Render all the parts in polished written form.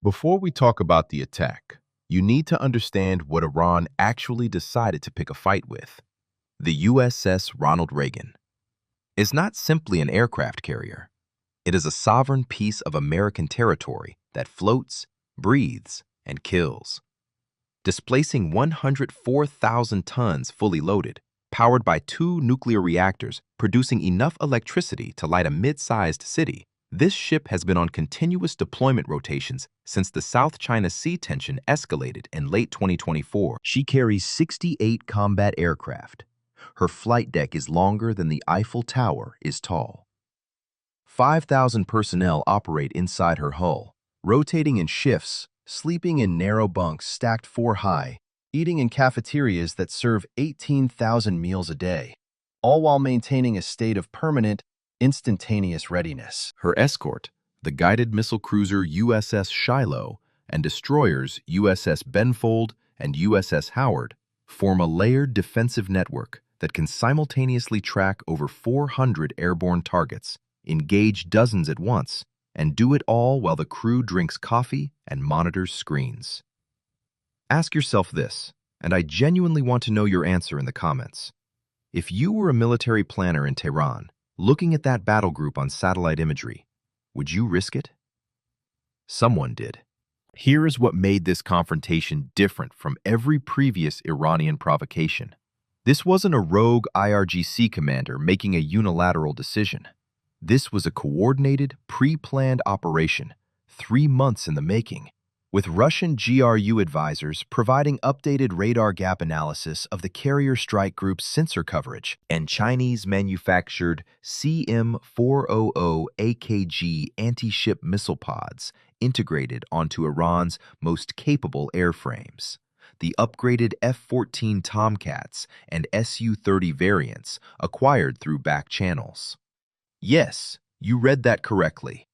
Before we talk about the attack, you need to understand what Iran actually decided to pick a fight with. The USS Ronald Reagan is not simply an aircraft carrier. It is a sovereign piece of American territory that floats, breathes, and kills. Displacing 104,000 tons fully loaded, powered by two nuclear reactors, producing enough electricity to light a mid-sized city, this ship has been on continuous deployment rotations since the South China Sea tension escalated in late 2024. She carries 68 combat aircraft. Her flight deck is longer than the Eiffel Tower is tall. 5,000 personnel operate inside her hull, rotating in shifts, sleeping in narrow bunks stacked 4 high, eating in cafeterias that serve 18,000 meals a day, all while maintaining a state of permanent, instantaneous readiness. Her escort, the guided missile cruiser USS Shiloh and destroyers USS Benfold and USS Howard, form a layered defensive network that can simultaneously track over 400 airborne targets, engage dozens at once, and do it all while the crew drinks coffee and monitors screens. Ask yourself this, and I genuinely want to know your answer in the comments. If you were a military planner in Tehran, looking at that battle group on satellite imagery, would you risk it? Someone did. Here is what made this confrontation different from every previous Iranian provocation. This wasn't a rogue IRGC commander making a unilateral decision. This was a coordinated, pre-planned operation, 3 months in the making, with Russian GRU advisors providing updated radar gap analysis of the carrier strike group's sensor coverage and Chinese-manufactured CM-400 AKG anti-ship missile pods integrated onto Iran's most capable airframes. The upgraded F-14 Tomcats and Su-30 variants acquired through back channels. Yes, you read that correctly.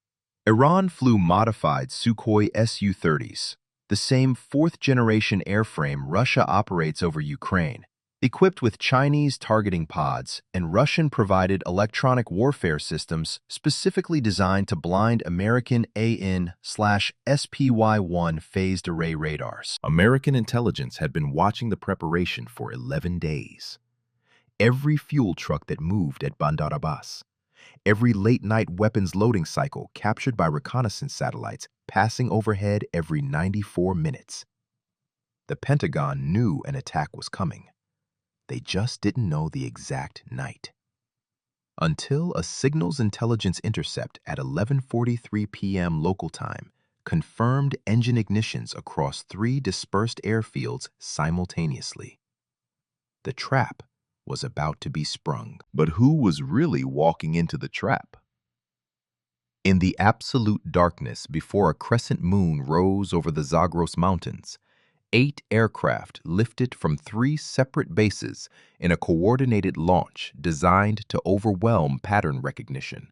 Iran flew modified Sukhoi Su-30s, the same fourth-generation airframe Russia operates over Ukraine, equipped with Chinese targeting pods and Russian-provided electronic warfare systems specifically designed to blind American AN/SPY-1 phased array radars. American intelligence had been watching the preparation for 11 days. Every fuel truck that moved at Bandar Abbas, every late-night weapons loading cycle captured by reconnaissance satellites passing overhead every 94 minutes. The Pentagon knew an attack was coming. They just didn't know the exact night. Until a signals intelligence intercept at 11:43 p.m. local time confirmed engine ignitions across 3 dispersed airfields simultaneously. The trap was about to be sprung. But who was really walking into the trap? In the absolute darkness before a crescent moon rose over the Zagros Mountains, 8 aircraft lifted from 3 separate bases in a coordinated launch designed to overwhelm pattern recognition.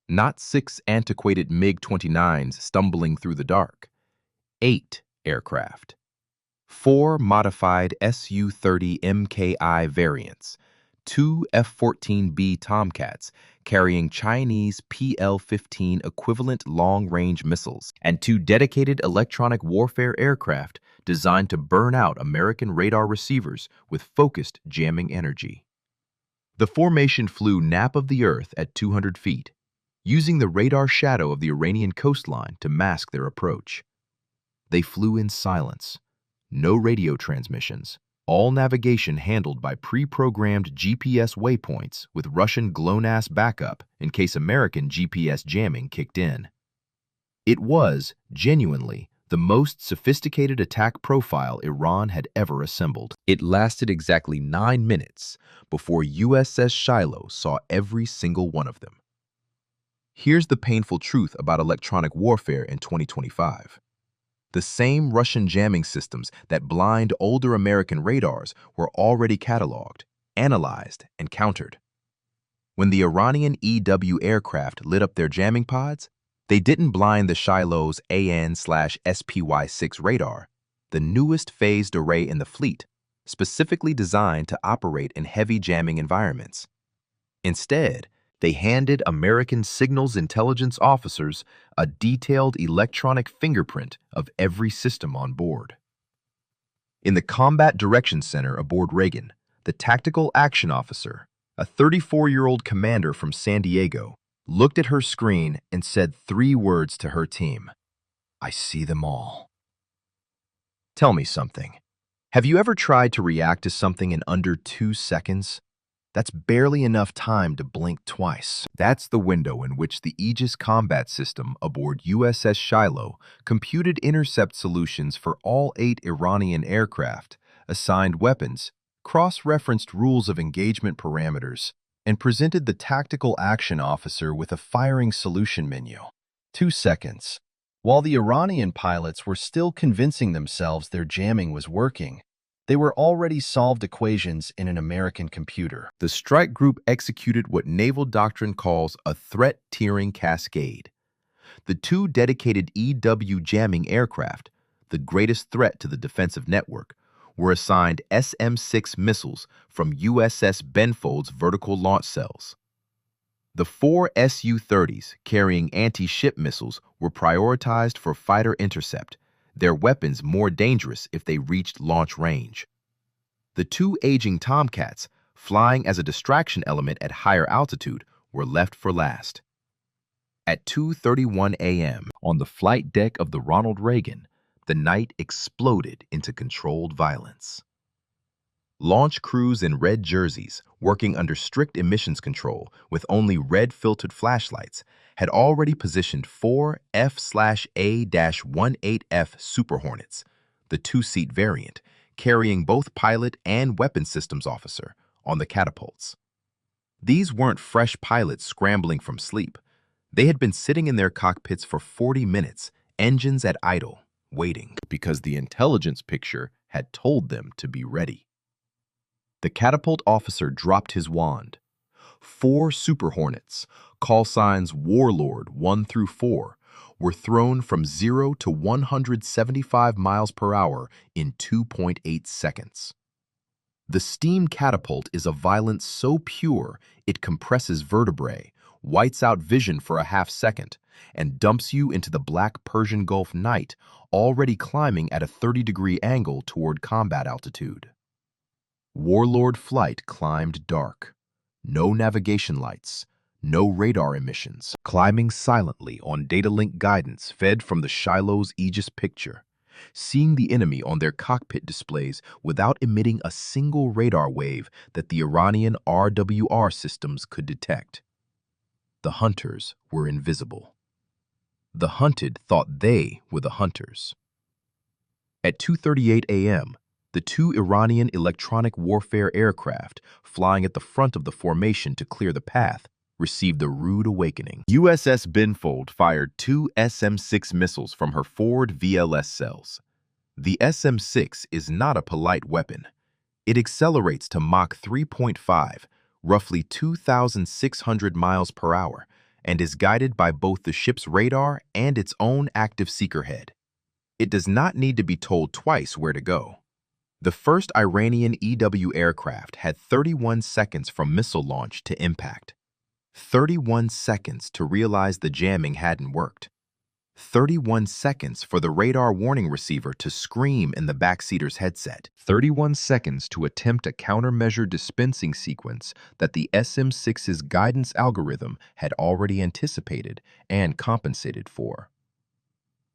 Not 6 antiquated MiG-29s stumbling through the dark. 8 aircraft. 4 modified Su-30 MKI variants, 2 F-14B Tomcats carrying Chinese PL-15 equivalent long-range missiles, and 2 dedicated electronic warfare aircraft designed to burn out American radar receivers with focused jamming energy. The formation flew nap of the Earth at 200 feet, using the radar shadow of the Iranian coastline to mask their approach. They flew in silence. No radio transmissions, all navigation handled by pre-programmed GPS waypoints with Russian GLONASS backup in case American GPS jamming kicked in. It was, genuinely, the most sophisticated attack profile Iran had ever assembled. It lasted exactly 9 minutes before USS Shiloh saw every single one of them. Here's the painful truth about electronic warfare in 2025. The same Russian jamming systems that blind older American radars were already cataloged, analyzed, and countered. When the Iranian EW aircraft lit up their jamming pods, they didn't blind the Shiloh's AN/SPY-6 radar, the newest phased array in the fleet, specifically designed to operate in heavy jamming environments. Instead, They handed American signals intelligence officers a detailed electronic fingerprint of every system on board. In the Combat Direction Center aboard Reagan, the tactical action officer, a 34-year-old commander from San Diego, looked at her screen and said 3 words to her team: "I see them all." Tell me something. Have you ever tried to react to something in under 2 seconds? That's barely enough time to blink twice. That's the window in which the Aegis combat system aboard USS Shiloh computed intercept solutions for all 8 Iranian aircraft, assigned weapons, cross-referenced rules of engagement parameters, and presented the tactical action officer with a firing solution menu. 2 seconds. While the Iranian pilots were still convincing themselves their jamming was working, they were already solved equations in an American computer. The strike group executed what naval doctrine calls a threat tiering cascade. The 2 dedicated EW jamming aircraft, the greatest threat to the defensive network, were assigned SM-6 missiles from USS Benfold's vertical launch cells. The 4 Su-30s carrying anti-ship missiles were prioritized for fighter intercept, their weapons more dangerous if they reached launch range. The 2 aging Tomcats, flying as a distraction element at higher altitude, were left for last. At 2:31 a.m., on the flight deck of the Ronald Reagan, the night exploded into controlled violence. Launch crews in red jerseys, working under strict emissions control with only red-filtered flashlights, had already positioned 4 F/A-18F Super Hornets, the 2-seat variant, carrying both pilot and weapons systems officer, on the catapults. These weren't fresh pilots scrambling from sleep. They had been sitting in their cockpits for 40 minutes, engines at idle, waiting, because the intelligence picture had told them to be ready. The catapult officer dropped his wand. 4 Super Hornets, call signs Warlord 1 through 4, were thrown from 0 to 175 miles per hour in 2.8 seconds. The steam catapult is a violence so pure it compresses vertebrae, whites out vision for a half second, and dumps you into the black Persian Gulf night, already climbing at a 30-degree angle toward combat altitude. Warlord flight climbed dark. No navigation lights, no radar emissions, climbing silently on data link guidance fed from the Shiloh's Aegis picture, seeing the enemy on their cockpit displays without emitting a single radar wave that the Iranian RWR systems could detect. The hunters were invisible. The hunted thought they were the hunters. At 2:38 a.m., the 2 Iranian electronic warfare aircraft flying at the front of the formation to clear the path received a rude awakening. USS Benfold fired 2 SM-6 missiles from her forward VLS cells. The SM-6 is not a polite weapon. It accelerates to Mach 3.5, roughly 2,600 miles per hour, and is guided by both the ship's radar and its own active seeker head. It does not need to be told twice where to go. The first Iranian EW aircraft had 31 seconds from missile launch to impact. 31 seconds to realize the jamming hadn't worked. 31 seconds for the radar warning receiver to scream in the backseater's headset. 31 seconds to attempt a countermeasure dispensing sequence that the SM-6's guidance algorithm had already anticipated and compensated for.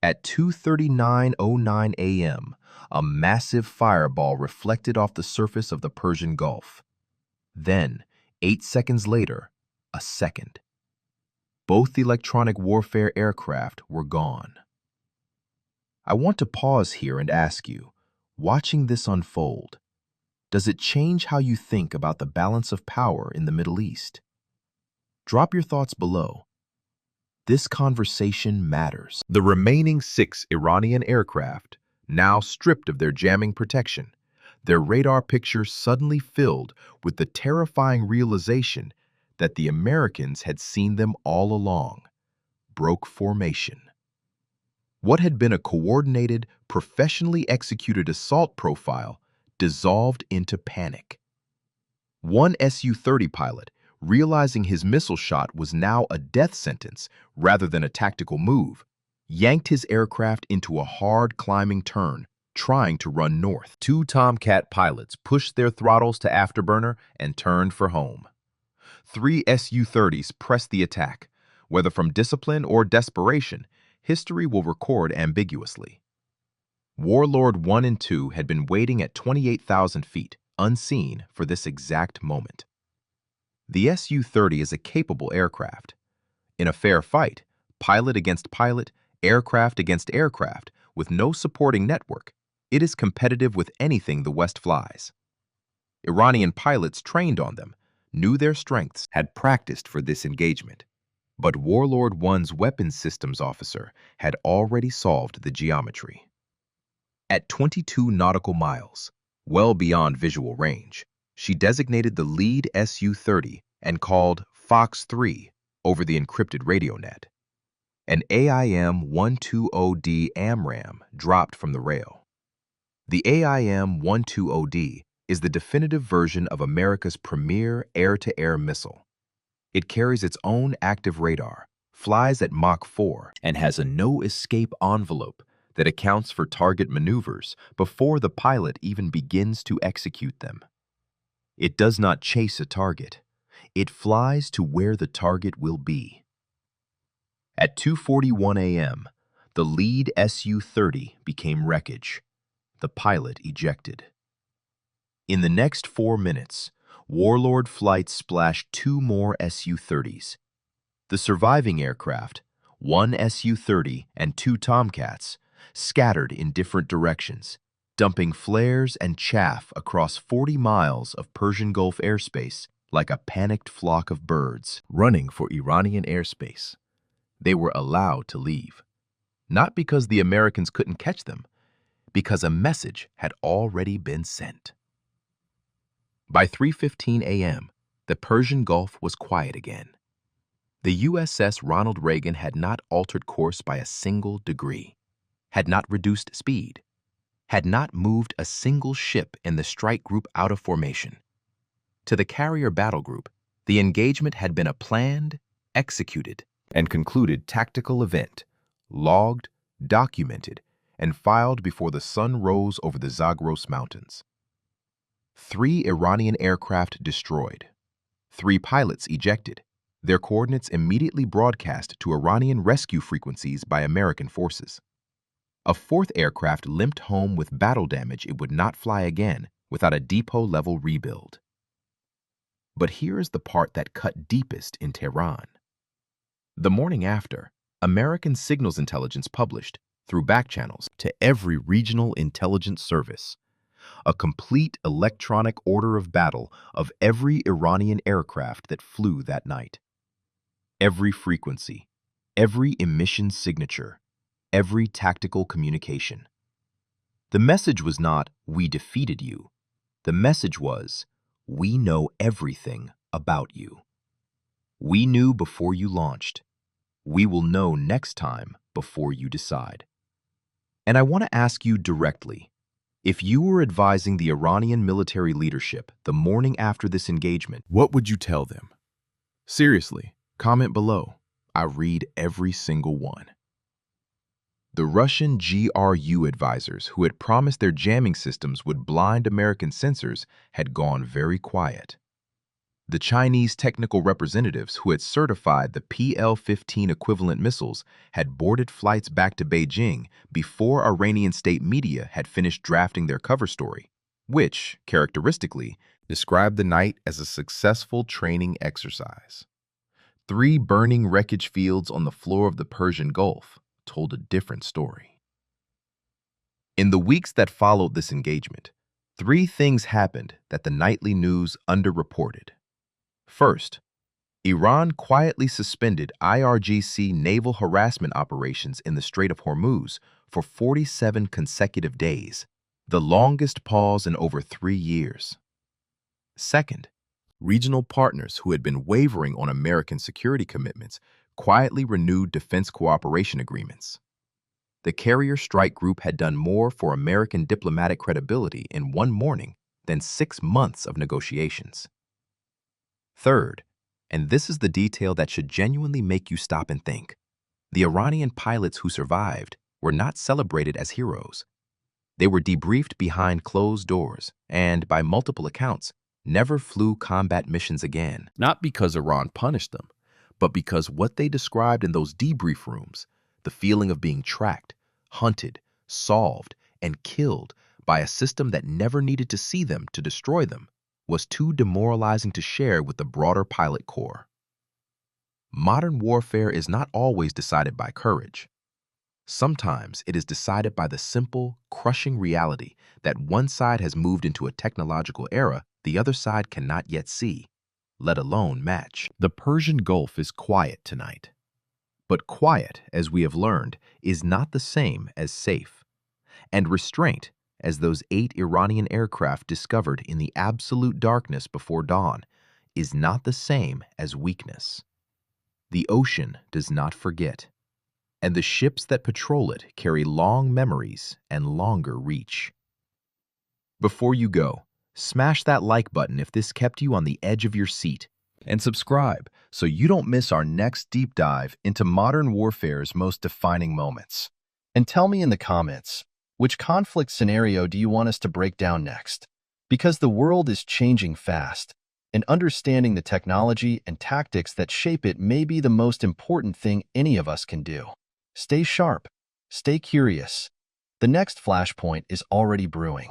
At 2:39:09 a.m., a massive fireball reflected off the surface of the Persian Gulf. Then, 8 seconds later, a second. Both electronic warfare aircraft were gone. I want to pause here and ask you, watching this unfold, does it change how you think about the balance of power in the Middle East? Drop your thoughts below. This conversation matters. The remaining 6 Iranian aircraft, now stripped of their jamming protection, their radar picture suddenly filled with the terrifying realization that the Americans had seen them all along, broke formation. What had been a coordinated, professionally executed assault profile dissolved into panic. One Su-30 pilot, realizing his missile shot was now a death sentence rather than a tactical move, yanked his aircraft into a hard climbing turn, trying to run north. Two Tomcat pilots pushed their throttles to afterburner and turned for home. Three Su-30s pressed the attack. Whether from discipline or desperation, history will record ambiguously. Warlord 1 and 2 had been waiting at 28,000 feet, unseen, for this exact moment. The Su-30 is a capable aircraft. In a fair fight, pilot against pilot, aircraft against aircraft, with no supporting network, it is competitive with anything the West flies. Iranian pilots trained on them, knew their strengths, had practiced for this engagement. But Warlord 1's weapons systems officer had already solved the geometry. At 22 nautical miles, well beyond visual range, she designated the lead Su-30 and called Fox 3 over the encrypted radio net. An AIM-120D AMRAAM dropped from the rail. The AIM-120D is the definitive version of America's premier air-to-air missile. It carries its own active radar, flies at Mach 4, and has a no-escape envelope that accounts for target maneuvers before the pilot even begins to execute them. It does not chase a target. It flies to where the target will be. At 2:41 a.m., the lead Su-30 became wreckage. The pilot ejected. In the next 4 minutes, Warlord flights splashed 2 more Su-30s. The surviving aircraft, 1 Su-30 and 2 Tomcats, scattered in different directions, dumping flares and chaff across 40 miles of Persian Gulf airspace like a panicked flock of birds running for Iranian airspace. They were allowed to leave, not because the Americans couldn't catch them, because a message had already been sent. By 3:15 a.m., the Persian Gulf was quiet again. The USS Ronald Reagan had not altered course by a single degree, had not reduced speed, had not moved a single ship in the strike group out of formation. To the carrier battle group, the engagement had been a planned, executed, and concluded tactical event, logged, documented, and filed before the sun rose over the Zagros Mountains. 3 Iranian aircraft destroyed, 3 pilots ejected, their coordinates immediately broadcast to Iranian rescue frequencies by American forces. A 4th aircraft limped home with battle damage it would not fly again without a depot-level rebuild. But here is the part that cut deepest in Tehran. The morning after, American signals intelligence published, through back channels to every regional intelligence service, a complete electronic order of battle of every Iranian aircraft that flew that night. Every frequency, every emission signature, every tactical communication. The message was not, "We defeated you." The message was, "We know everything about you. We knew before you launched. We will know next time before you decide." And I want to ask you directly, if you were advising the Iranian military leadership the morning after this engagement, what would you tell them? Seriously, comment below. I read every single one. The Russian GRU advisors who had promised their jamming systems would blind American sensors had gone very quiet. The Chinese technical representatives who had certified the PL-15 equivalent missiles had boarded flights back to Beijing before Iranian state media had finished drafting their cover story, which, characteristically, described the night as a successful training exercise. 3 burning wreckage fields on the floor of the Persian Gulf told a different story. In the weeks that followed this engagement, 3 things happened that the nightly news underreported. First, Iran quietly suspended IRGC naval harassment operations in the Strait of Hormuz for 47 consecutive days, the longest pause in over 3 years. Second, regional partners who had been wavering on American security commitments quietly renewed defense cooperation agreements. The carrier strike group had done more for American diplomatic credibility in 1 morning than 6 months of negotiations. Third, And this is the detail that should genuinely make you stop and think. The Iranian pilots who survived were not celebrated as heroes. They were debriefed behind closed doors and, by multiple accounts, never flew combat missions again. Not because Iran punished them, but because what they described in those debrief rooms, the feeling of being tracked, hunted, solved, and killed by a system that never needed to see them to destroy them, was too demoralizing to share with the broader pilot corps. Modern warfare is not always decided by courage. Sometimes it is decided by the simple, crushing reality that one side has moved into a technological era the other side cannot yet see, let alone match. The Persian Gulf is quiet tonight. But quiet, as we have learned, is not the same as safe. And restraint, as those 8 Iranian aircraft discovered in the absolute darkness before dawn, is not the same as weakness. The ocean does not forget, and the ships that patrol it carry long memories and longer reach. Before you go, smash that like button if this kept you on the edge of your seat, and subscribe so you don't miss our next deep dive into modern warfare's most defining moments. And tell me in the comments, which conflict scenario do you want us to break down next? Because the world is changing fast, and understanding the technology and tactics that shape it may be the most important thing any of us can do. Stay sharp, stay curious. The next flashpoint is already brewing.